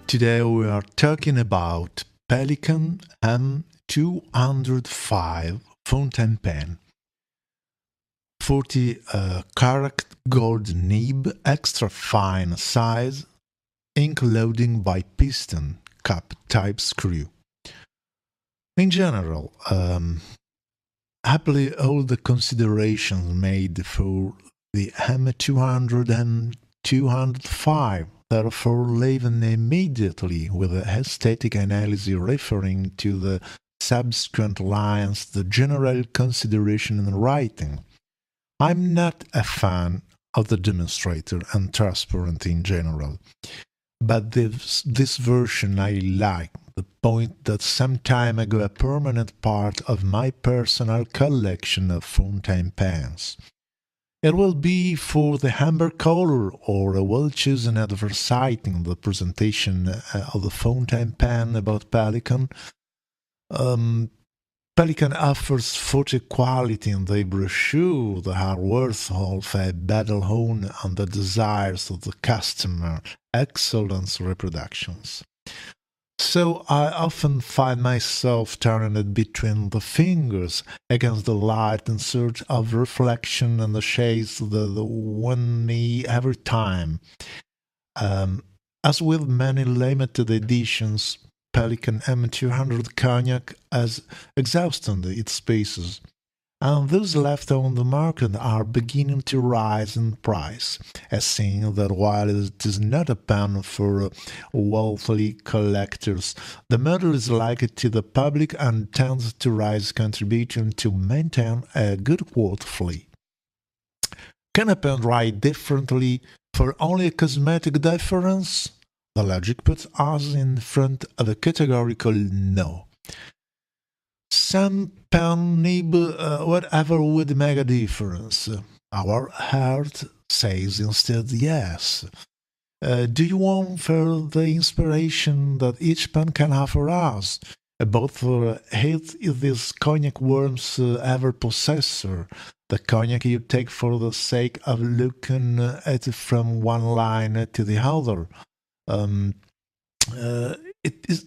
Today we are talking about Pelican M205 fountain pen. 40 carat gold nib, extra fine size, ink loading by piston, cap type screw. In general, happily all the considerations made for the M200 and 205 therefore leaving immediately with the aesthetic analysis referring to the subsequent lines, the general consideration in writing. I'm not a fan of the demonstrator and transparent in general, but this version I like, the point that some time ago a permanent part of my personal collection of fountain pens. It will be for the amber color or a well-chosen advertising the presentation of the fountain pen about Pelican. Pelican offers photo quality in the brochure that are worth of a battle honed on the desires of the customer, excellent reproductions. So I often find myself turning it between the fingers against the light in search of reflection and the shades that win me every time. As with many limited editions, Pelican M200 cognac has exhausted its spaces, and those left on the market are beginning to rise in price, as seen that while it is not a pen for wealthy collectors, the model is liked to the public and tends to rise, contributing to maintain a good quality. Can a pen write differently for only a cosmetic difference? The logic puts us in front of a categorical no. Some pen nib, whatever would make a difference. Our heart says instead yes. Do you want for the inspiration that each pen can offer us? Both for it is this cognac worm's ever possessor, the cognac you take for the sake of looking at it from one line to the other. It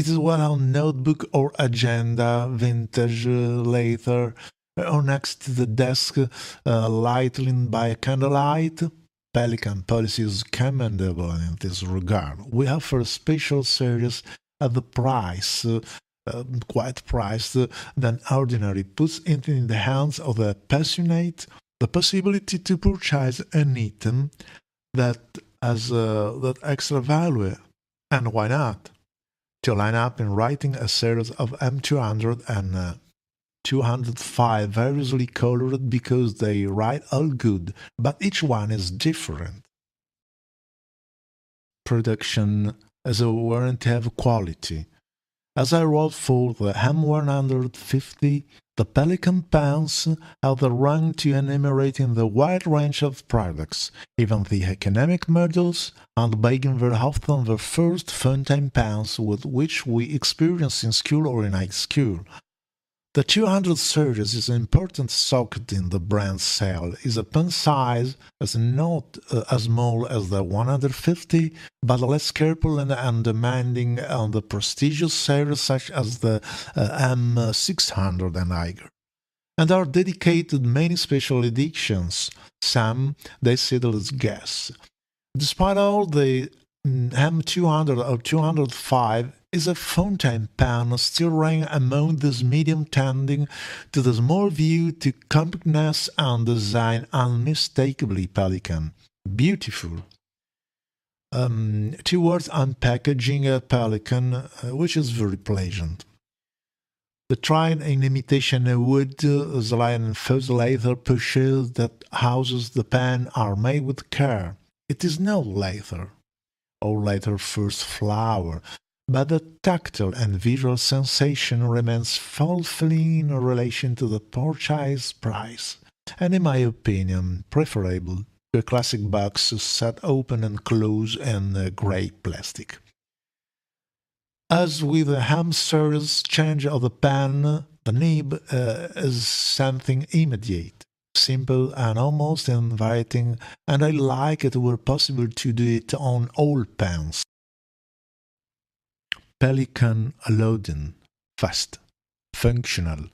is what our notebook or agenda, vintage, later, or next to the desk, lighting by candlelight. Pelican policy is commendable in this regard. We offer a special series at the price, quite priced than ordinary, puts it in the hands of the passionate the possibility to purchase an item that has that extra value, and why not? To line up in writing a series of M200 and 205 variously colored because they write all good, but each one is different. Production as a warranty of quality. As I wrote for the M150, the Pelican pens have the rank to enumerating the wide range of products, even the economic models, and being very often the first fountain pens with which we experience in school or in high school. The 200 series is an important socket in the brand sale, is a pen size as not as small as the 150, but less careful and undemanding on the prestigious series such as the M600 and higher. And are dedicated many special editions, some they settle as guess. Despite all, the M200 or 205 is a fountain pen still rank among those medium tending to the small view to compactness and design unmistakably Pelican. Beautiful. Two words on packaging a Pelican, which is very pleasant. The tried in imitation wood, the lion and fuzz leather pushes that houses the pen are made with care. It is no leather, or leather first flower, but the tactile and visual sensation remains fulfilling in relation to the purchase price, and in my opinion, preferable to a classic box set open and closed in grey plastic. As with the hamster's change of the pen, the nib is something immediate, simple and almost inviting, and I like it were possible to do it on all pens. Pelican loading, fast, functional,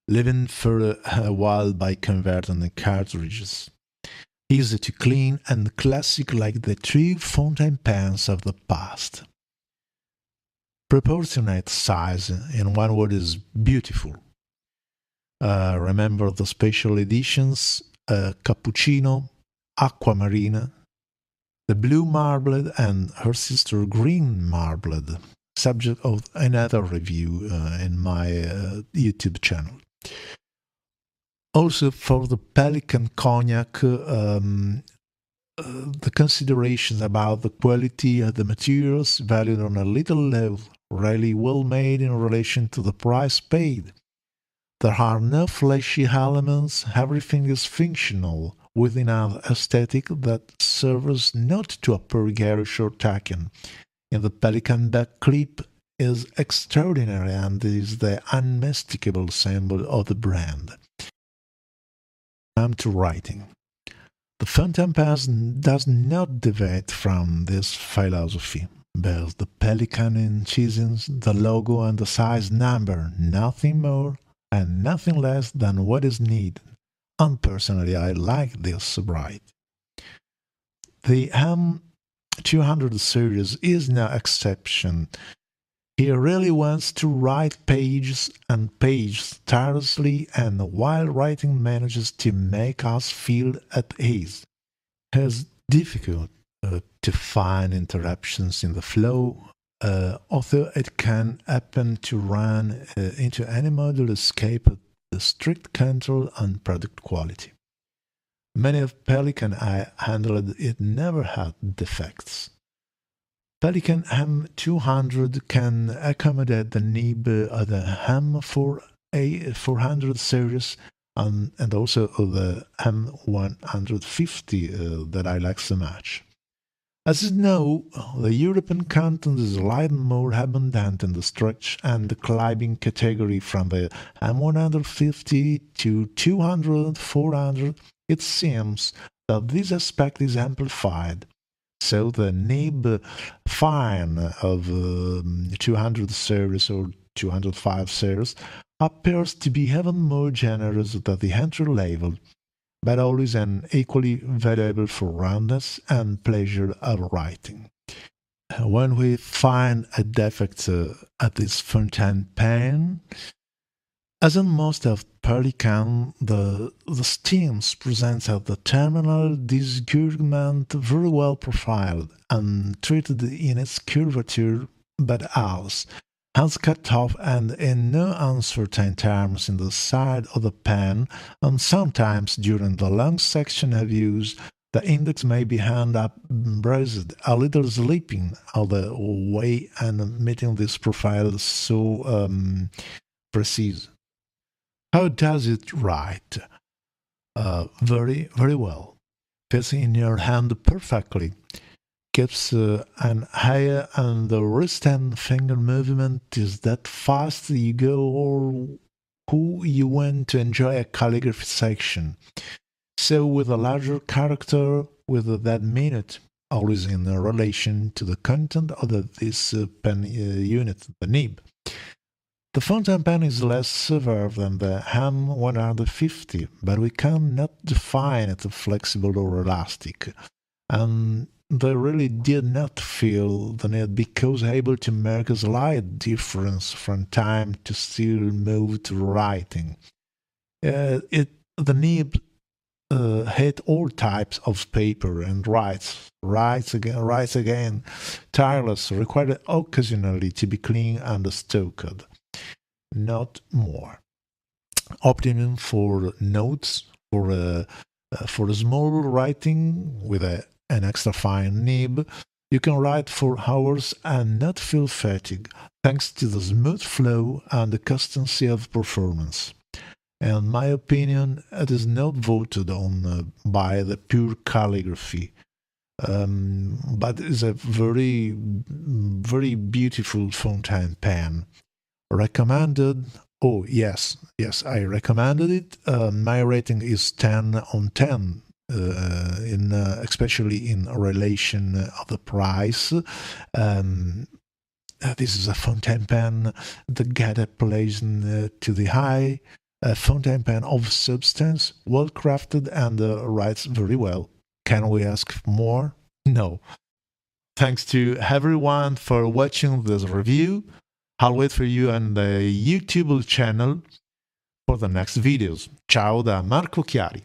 living for a while by converting the cartridges. Easy to clean and classic like the true fountain pens of the past. Proportionate size, in one word, is beautiful. Remember the special editions, Cappuccino, Aquamarine, the Blue Marbled and her sister Green Marbled, subject of another review in my YouTube channel. Also for the Pelican cognac, the considerations about the quality of the materials valued on a little level, really well made in relation to the price paid. There are no flashy elements, everything is functional, within an aesthetic that serves not to appear garish or taken. In the Pelican back clip is extraordinary and is the unmistakable symbol of the brand. Come to writing. The fountain pen does not deviate from this philosophy. Bears the Pelican incisions, the logo and the size number, nothing more and nothing less than what is needed. And personally, I like this sobriety. The M200 series is no exception. He really wants to write pages and pages tirelessly, and while writing manages to make us feel at ease. It is difficult to find interruptions in the flow, although it can happen to run into any model escape the strict control on product quality. Many of Pelican I handled it never had defects. Pelican M200 can accommodate the nib of the M400 series and also the M150 that I like so much. As you know, the European content is slightly more abundant in the stretch and the climbing category from the M150 to 200, 400. It seems that this aspect is amplified. So the nib fine of 200 series or 205 series appears to be even more generous than the entry level, but always an equally valuable for roundness and pleasure of writing. When we find a defect at this fountain pen, as in most of Pelican, the stems present at the terminal disgorgement very well profiled and treated in its curvature, but as cut off and in no uncertain terms in the side of the pen, and sometimes during the long section of use, the index may be hand up braced, a little slipping out the way and making this profile so precise. How does it write? Very, very well. Fits in your hand perfectly. Keeps an eye on the wrist and finger movement is that fast you go or who you want to enjoy a calligraphy section. So with a larger character, with that minute, always in relation to the content of this pen unit, the nib. The fountain pen is less severe than the M150, but we cannot define it flexible or elastic, and they really did not feel the need because able to make a slight difference from time to still move to writing. The nib hit all types of paper and writes again, tireless, required occasionally to be clean and stocked. Not more. Optimum for notes, for small writing with an extra fine nib. You can write for hours and not feel fatigue, thanks to the smooth flow and the constancy of performance. In my opinion, it is not voted on by the pure calligraphy, but is a very, very beautiful fountain pen. Recommended. Oh, yes, I recommended it. My rating is 10 on 10, especially in relation of the price. This is a fountain pen that get a place to the eye, a fountain pen of substance, well crafted, and writes very well. Can we ask for more? No. Thanks to everyone for watching this review. I'll wait for you on the YouTube channel for the next videos. Ciao da Marco Chiari.